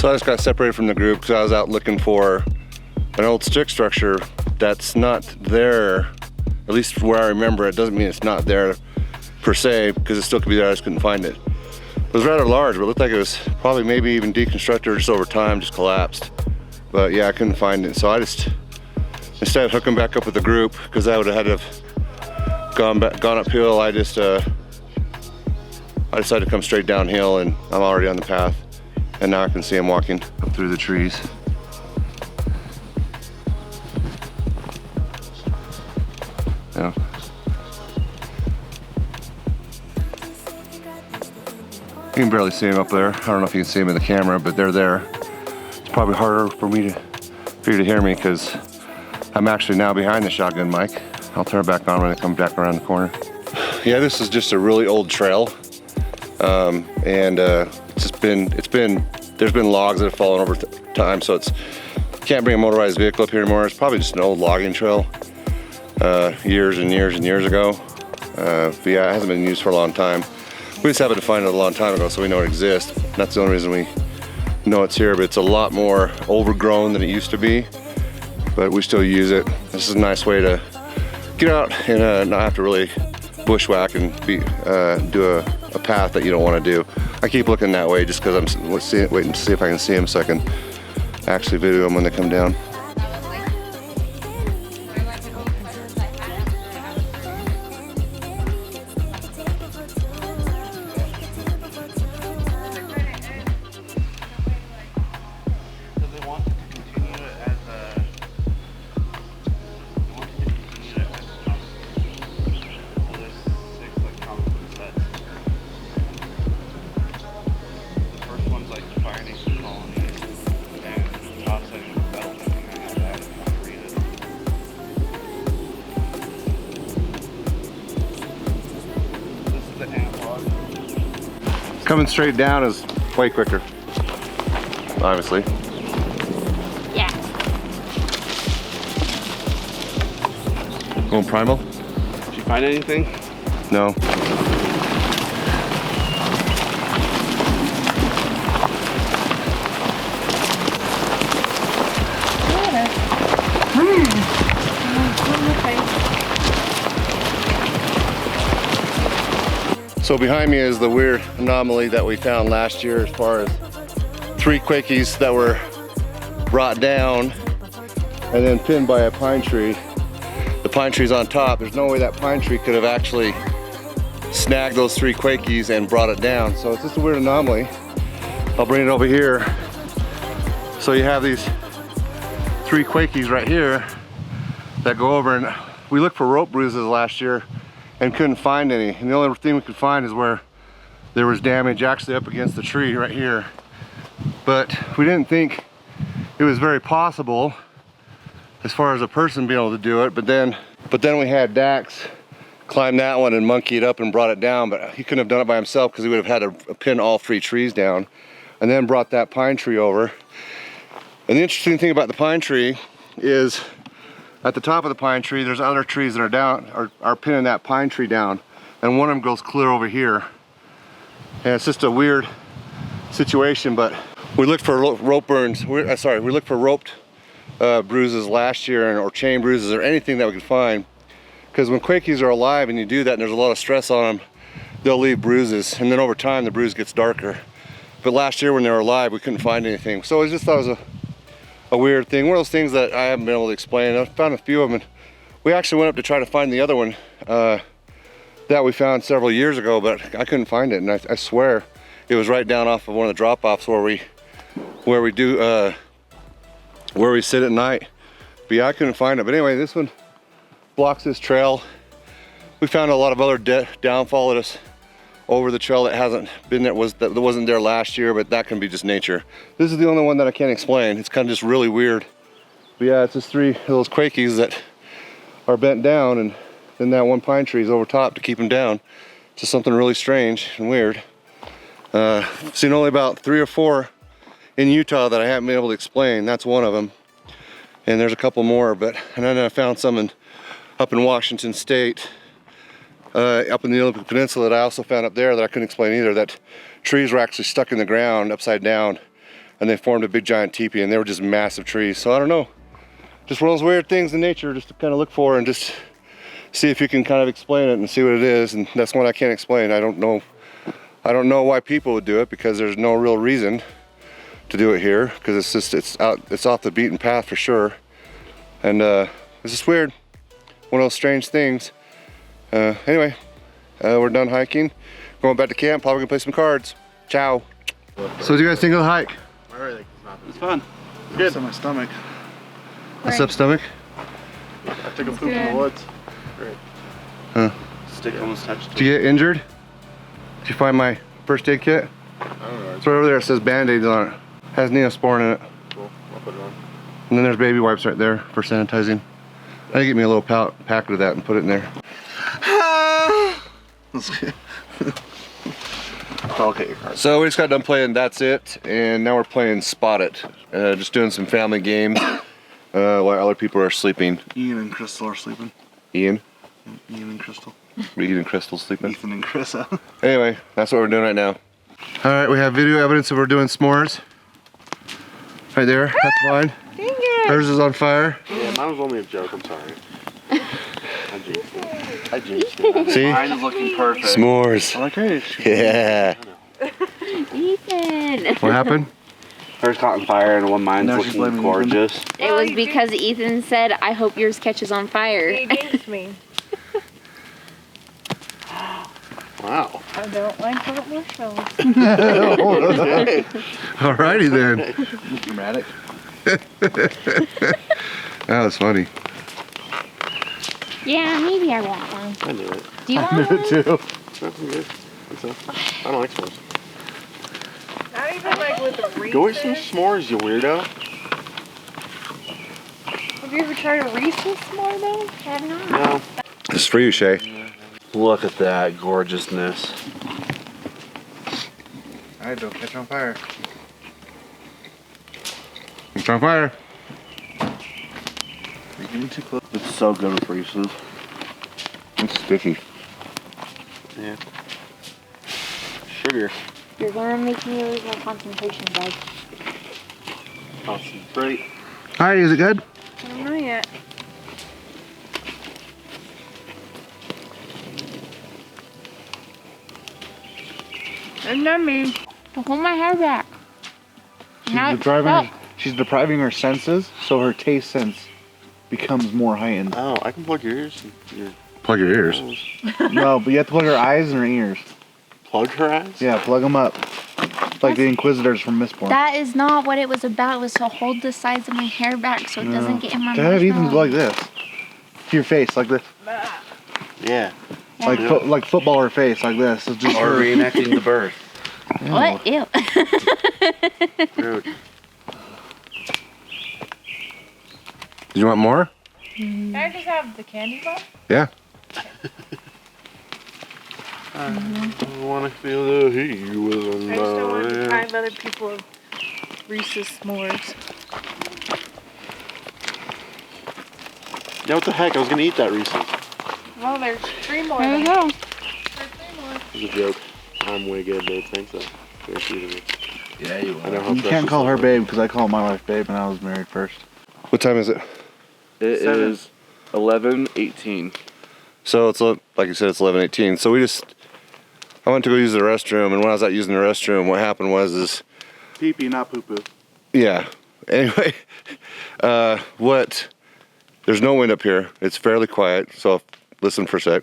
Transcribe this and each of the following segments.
So I just got separated from the group because I was out looking for an old stick structure that's not there, at least where I remember it. Doesn't mean it's not there per se, because it still could be there, I just couldn't find it. It was rather large, but it looked like it was probably maybe even deconstructed just over time, just collapsed. But yeah, I couldn't find it. So I just, instead of hooking back up with the group, because I would have had to have gone uphill, I decided to come straight downhill, and I'm already on the path. And now I can see him walking up through the trees. Yeah. You can barely see him up there. I don't know if you can see him in the camera, but they're there. It's probably harder for you to hear me because I'm actually now behind the shotgun mic. I'll turn it back on when I come back around the corner. Yeah, this is just a really old trail. There's been logs that have fallen over time, so can't bring a motorized vehicle up here anymore. It's probably just an old logging trail, years and years and years ago. But yeah, it hasn't been used for a long time. We just happened to find it a long time ago, so we know it exists. That's the only reason we know it's here, but it's a lot more overgrown than it used to be, but we still use it. This is a nice way to get out and not have to really bushwhack and do a path that you don't want to do. I keep looking that way just because I'm waiting to see if I can see them so I can actually video them when they come down. Coming straight down is way quicker, obviously. Yeah. Going primal? Did you find anything? No. So behind me is the weird anomaly that we found last year, as far as 3 quakies that were brought down and then pinned by a pine tree. The pine tree's on top. There's no way that pine tree could have actually snagged those 3 quakies and brought it down. So it's just a weird anomaly. I'll bring it over here. So you have these 3 quakies right here that go over, and we looked for rope bruises last year and couldn't find any. And the only thing we could find is where there was damage actually up against the tree right here. But we didn't think it was very possible as far as a person being able to do it. But then we had Dax climb that one and monkey it up and brought it down, but he couldn't have done it by himself because he would have had to pin all 3 trees down, and then brought that pine tree over. And the interesting thing about the pine tree is at the top of the pine tree, there's other trees that are down, are pinning that pine tree down, and one of them goes clear over here. And it's just a weird situation, but we looked for rope burns. We looked for roped bruises last year, or chain bruises, or anything that we could find. Because when quakies are alive and you do that and there's a lot of stress on them, they'll leave bruises, and then over time the bruise gets darker. But last year when they were alive, we couldn't find anything. So I just thought it was a weird thing. One of those things that I haven't been able to explain. I found a few of them, and we actually went up to try to find the other one that we found several years ago, but I couldn't find it. And I swear it was right down off of one of the drop-offs where we sit at night. But yeah, I couldn't find it. But anyway, this one blocks this trail. We found a lot of other downfall at us over the trail that hasn't been that wasn't there last year, but that can be just nature. This is the only one that I can't explain. It's kind of just really weird. But yeah, it's just 3 of those quakies that are bent down, and then that one pine tree is over top to keep them down. Just something really strange and weird. I've seen only about 3 or 4 in Utah that I haven't been able to explain. That's one of them. And there's a couple more, and then I found some up in Washington State, up in the Olympic Peninsula, that I also found up there that I couldn't explain either, that trees were actually stuck in the ground upside down, and they formed a big giant teepee, and they were just massive trees. So I don't know, just one of those weird things in nature just to kind of look for and just see if you can kind of explain it and see what it is. And that's one I can't explain. I don't know why people would do it, because there's no real reason to do it here, because it's off the beaten path for sure. And it's just weird, one of those strange things. Anyway, we're done hiking, going back to camp, probably gonna play some cards. Ciao. So what do you guys think of the hike? It's fun. Good. On my stomach. What's up, stomach? I took a poop in the woods. Great. Huh. Stick almost touched. Did you get injured? Did you find my first aid kit? I don't know. It's right over there. It says Band-Aids on it. Has Neosporin in it. Cool. I'll put it on. And then there's baby wipes right there for sanitizing. I can get me a little packet of that and put it in there. Okay, your card. So we just got done playing That's It, and now we're playing Spot It. Just doing some family games while other people are sleeping. Ian and Crystal are sleeping. Ian? Ian and Crystal. Ian and Crystal sleeping. Ethan and Chrissa. Anyway, that's what we're doing right now. All right, we have video evidence of we're doing s'mores. Right there, that's mine. Dang it. Hers is on fire. Yeah, mine was only a joke. I'm sorry. I jinxed it. See? Mine is looking perfect. S'mores. I like her. Yeah. Ethan. What happened? Hers caught on fire and one mine's Now she's looking blaming gorgeous. It was because Ethan said, I hope yours catches on fire. He jinxed me. Wow. I don't like hot marshmallows. Alrighty then. Dramatic. That was funny. Yeah, maybe I want one. I knew it. Do you I want knew one? it too. That's good. I don't like s'mores. Not even like with the Reese's. Go eat some s'mores, you weirdo. Have you ever tried a Reese's s'more though? Have not. No. This is for you, Shay. Look at that gorgeousness. Alright, don't catch on fire. It's on fire. You're getting too close. It's so good with Reese's. It's sticky. Yeah. Sugar. You're gonna make me lose my concentration, bud. Concentrate. Hi, is it good? I don't know yet. And not me. Hold my hair back. She's depriving her senses, so her taste sense becomes more heightened. Oh, I can plug your ears. Plug your ears. No, but you have to plug her eyes and her ears. Plug her eyes? Yeah, plug them up. Like the Inquisitors from Mistborn. That is not what it was about. It was to hold the sides of my hair back so it doesn't get in my To have Ethan marshmallow. go like this. To your face, like this. Yeah. Like like footballer face, like this. It's just Or her. reenacting the birth. What? Ew. Rude. Do you want more? Can I just have the candy bar? Yeah. I want to feel the heat with I just don't want to deprive other people of Reese's s'mores. Yeah, what the heck? I was gonna eat that Reese's. Well, there's 3 more. There you then. go. There's 3 more. It's a joke. I'm way good, babe. Thanks, though. You're sweet of me. Yeah, you I know how You can't call her babe because I call my wife babe and I was married first. What time is it? It Seven. is 11:18. So it's like you said, it's 11:18. So I went to go use the restroom, and when I was out using the restroom, what happened was Pee pee, not poo poo. yeah. Anyway, there's no wind up here. It's fairly quiet. So listen for a sec.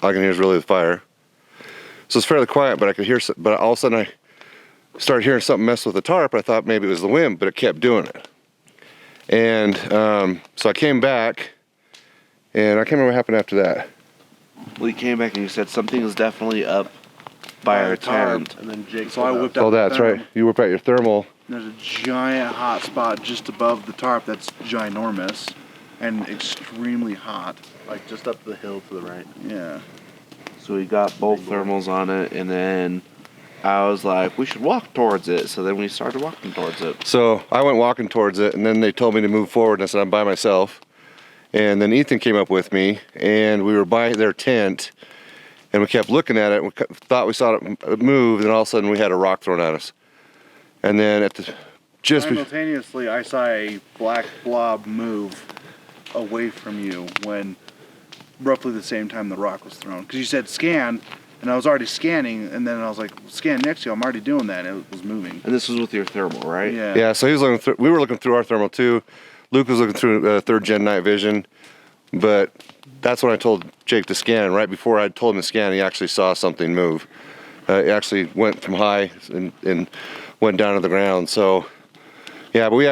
All I can hear is really the fire. So it's fairly quiet, but I could hear. But all of a sudden, I started hearing something mess with the tarp. I thought maybe it was the wind, but it kept doing it. And so I came back, and I can't remember what happened after that. Well, you came back and you said something is definitely up by our tent. And then Jake. So I whipped out. Oh, that's the thermal. right. You whip out your thermal. There's a giant hot spot just above the tarp that's ginormous and extremely hot. Like just up the hill to the right. Yeah. So we got both thermals on it, and then I was like, we should walk towards it. So then we started walking towards it. So I went walking towards it, and then they told me to move forward, and I said, I'm by myself. And then Ethan came up with me, and we were by their tent, and we kept looking at it, and we thought we saw it move, and all of a sudden we had a rock thrown at us. And then Simultaneously, I saw a black blob move away from you when roughly the same time the rock was thrown. Because you said scan, and I was already scanning, and then I was like, scan next to you. I'm already doing that, and it was moving. And this was with your thermal, right? Yeah. Yeah, so he was looking through, we were looking through our thermal too. Luke was looking through third gen night vision, but that's when I told Jake to scan. Right before I told him to scan, he actually saw something move. It actually went from high and went down to the ground. So yeah, but we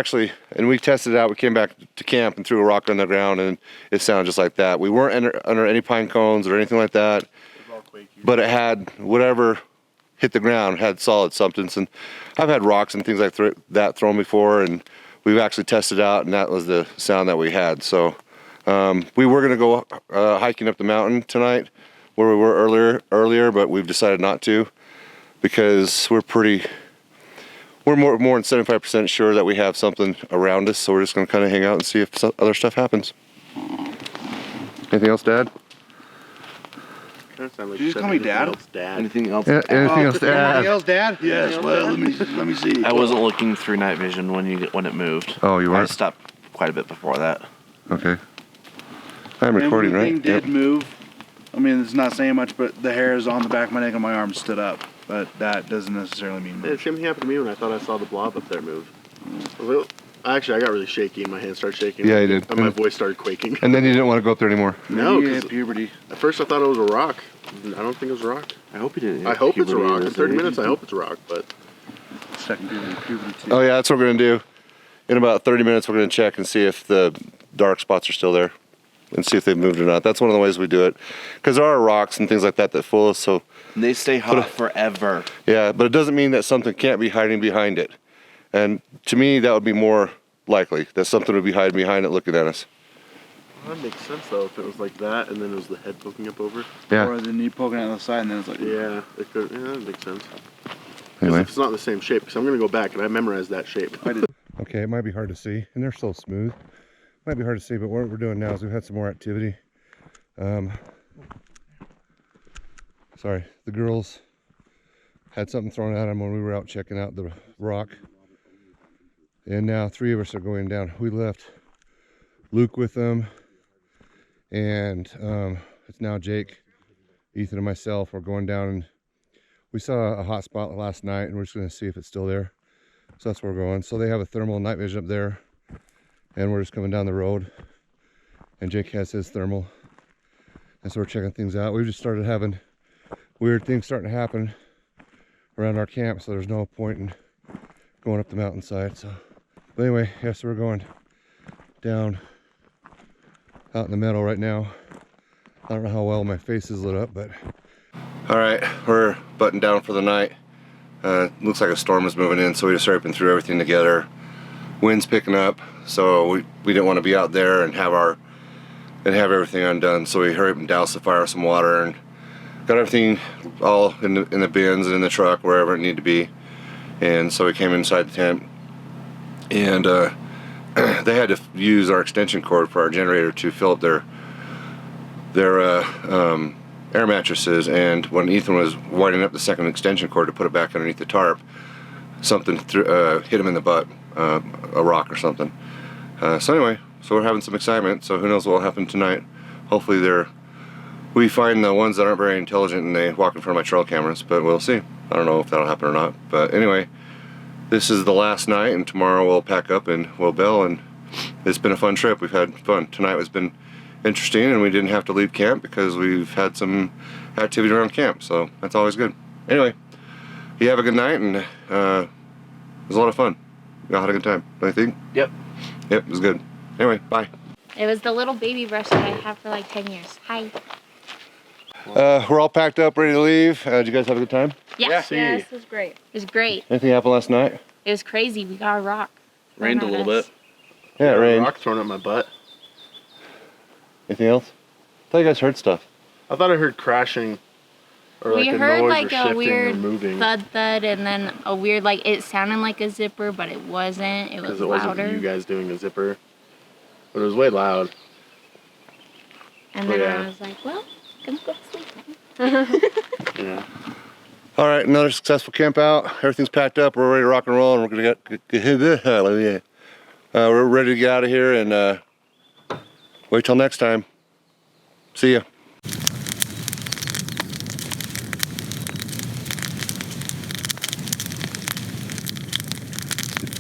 tested it out. We came back to camp and threw a rock on the ground, and it sounded just like that. We weren't under any pine cones or anything like that, but it had whatever hit the ground, had solid substance. And I've had rocks and things like that thrown before, and we've actually tested out, and that was the sound that we had. So we were going to go hiking up the mountain tonight where we were earlier, but we've decided not to because we're more than 75% sure that we have something around us. So we're just going to kind of hang out and see if other stuff happens. Anything else, Dad? Kind of sound like Did you just call me Dad? Anything else? Yeah, anything else, Dad? Anything else, Dad? Yes, well, let me see. I wasn't looking through night vision when it moved. Oh, you I weren't? stopped quite a bit before that. Okay. I'm recording, right? Everything did move. I mean, it's not saying much, but the hairs on the back of my neck and my arm stood up. But that doesn't necessarily mean Yeah, much. same thing happened to me when I thought I saw the blob up there move. Actually, I got really shaky and my hands started shaking. Yeah, you did. And my voice started quaking. And then you didn't want to go up there anymore. No, You 'cause hit puberty. at first I thought it was a rock. I don't think it was a rock. I hope you didn't. I hope it's a rock. In 30 minutes, I hope it's a rock, but Second puberty too. Oh yeah, that's what we're gonna do. In about 30 minutes, we're gonna check and see if the dark spots are still there, and see if they've moved or not. That's one of the ways we do it, because there are rocks and things like that fool us. So And they stay hot forever. yeah, but it doesn't mean that something can't be hiding behind it. And to me, that would be more likely that something would be hiding behind it, looking at us. that makes sense though. If it was like that and then it was the head poking up over. Or the knee poking out the side, and then it's like, Yeah, it could. Yeah, that makes sense. 'Cause Anyway, if it's not the same shape, because I'm gonna go back and I memorized that shape. I did. okay, it might be hard to see, and they're so smooth. Might be hard to see, but what we're doing now is we've had some more activity. Sorry, the girls had something thrown at them when we were out checking out the rock. And now 3 of us are going down. We left Luke with them, and it's now Jake, Ethan, and myself. We're going down, and we saw a hot spot last night, and we're just going to see if it's still there. So that's where we're going. So they have a thermal night vision up there, and we're just coming down the road, and Jake has his thermal, and so we're checking things out. We've just started having weird things starting to happen around our camp, so there's no point in going up the mountainside. So, but anyway, yeah, so we're going down out in the meadow right now. I don't know how well my face is lit up, but all right, we're buttoned down for the night. Looks like a storm is moving in, so we just hurried up and threw everything together. Wind's picking up, so we didn't want to be out there and have everything undone. So we hurried up and doused the fire with some water and got everything all in the bins and in the truck wherever it needed to be. And so we came inside the tent, and they had to use our extension cord for our generator to fill up their air mattresses. And when Ethan was winding up the second extension cord to put it back underneath the tarp, something hit him in the butt, a rock or something. So anyway, so we're having some excitement. So who knows what will happen tonight? Hopefully we find the ones that aren't very intelligent and they walk in front of my trail cameras, but we'll see. I don't know if that'll happen or not. But anyway, this is the last night, and tomorrow we'll pack up and we'll bail, and it's been a fun trip. We've had fun. Tonight has been interesting, and we didn't have to leave camp because we've had some activity around camp, so that's always good. Anyway, you have a good night, and it was a lot of fun. We all had a good time, don't you think? Yep. Yep, it was good. Anyway, bye. It was the little baby brush that I had for like 10 years. Hi. We're all packed up, ready to leave. Did you guys have a good time? Yes. Yes, it was great. It was great. Anything happen last night? It was crazy. We got a rock. Rained a little bit. Yeah, it rained. Rock thrown at my butt. Anything else? I thought you guys heard stuff. I thought I heard crashing. Or We like a heard noise like or a shifting or weird moving. thud, and then a weird, like, it sounded like a zipper, but it wasn't. It was Because it wasn't louder. you guys doing a zipper. But it was way loud. And then Yeah. I was like, well, gonna go to sleep. Yeah. All right, another successful camp out. Everything's packed up. We're ready to rock and roll, and we're gonna we're ready to get out of here and wait till next time. See ya.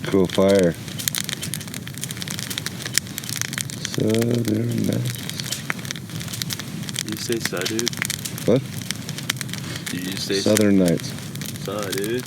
Cool fire. Southern Nights. Did you say so, dude? What? Did you say Southern Nights. so, dude?